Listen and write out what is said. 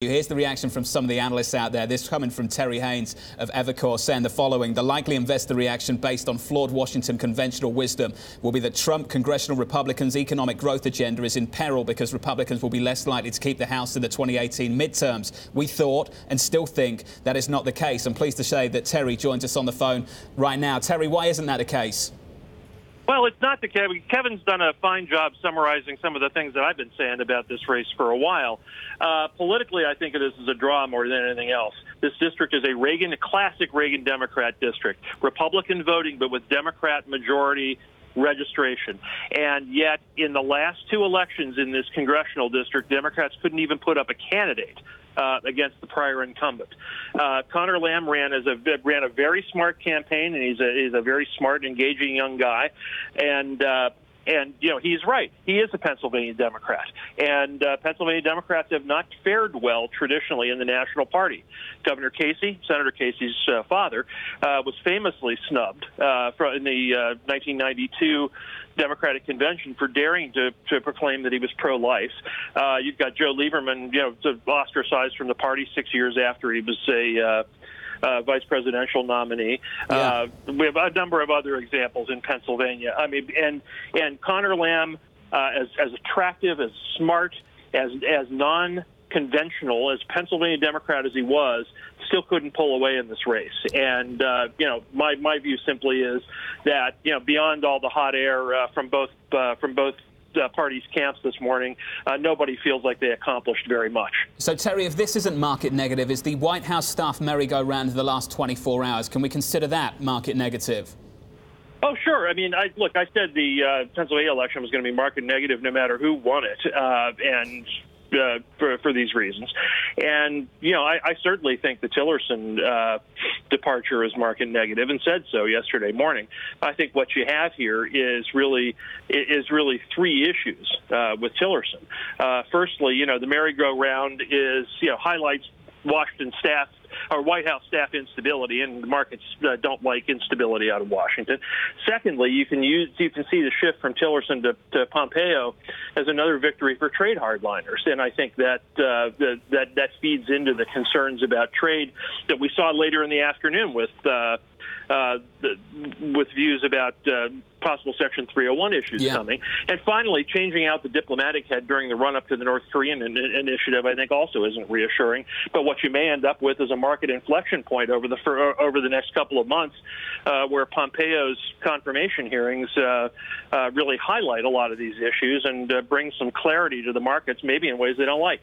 Here's the reaction from some of the analysts out there. This coming from Terry Haines of Evercore, saying the following: the likely investor reaction based on flawed Washington conventional wisdom will be that Trump congressional Republicans' economic growth agenda is in peril because Republicans will be less likely to keep the House in the 2018 midterms. We thought and still think that is not the case. I'm pleased to say that Terry joins us on the phone right now. Terry, why isn't that the case? Well, it's not the case. Kevin's done a fine job summarizing some of the things that I've been saying about this race for a while. Politically, I think of this as a draw more than anything else. This district is a classic Reagan Democrat district. Republican voting, but with Democrat majority registration. And yet, in the last two elections in this congressional district, Democrats couldn't even put up a candidate against the prior incumbent. Connor Lamb ran a very smart campaign, and he's a very smart, engaging young guy. And you know, he's right. He is a Pennsylvania Democrat. And Pennsylvania Democrats have not fared well traditionally in the national party. Governor Casey, Senator Casey's father, was famously snubbed in the 1992 Democratic Convention for daring to proclaim that he was pro-life. You've got Joe Lieberman, ostracized from the party 6 years after he was a vice presidential nominee. Yeah. We have a number of other examples in Pennsylvania. I mean, and Connor Lamb, as attractive, as smart, as non-conventional, as Pennsylvania Democrat as he was, still couldn't pull away in this race. And my view simply is that beyond all the hot air from both parties' camps this morning, nobody feels like they accomplished very much. So, Terry, if this isn't market negative, is the White House staff merry-go-round of the last 24 hours? Can we consider that market negative? Oh, sure. I mean, I said the Pennsylvania election was going to be market negative no matter who won it, and for these reasons. And, I certainly think the Tillerson departure is market negative, and said so yesterday morning. I think what you have here is really three issues with Tillerson. Firstly, the merry-go-round highlights Washington staff or White House staff instability, and the markets don't like instability out of Washington. Secondly, you can see the shift from Tillerson to Pompeo as another victory for trade hardliners, and I think that that feeds into the concerns about trade that we saw later in the afternoon with views about possible Section 301 issues coming. And finally, changing out the diplomatic head during the run-up to the North Korean initiative, I think, also isn't reassuring. But what you may end up with is a market inflection point over the next couple of months, where Pompeo's confirmation hearings really highlight a lot of these issues and bring some clarity to the markets, maybe in ways they don't like.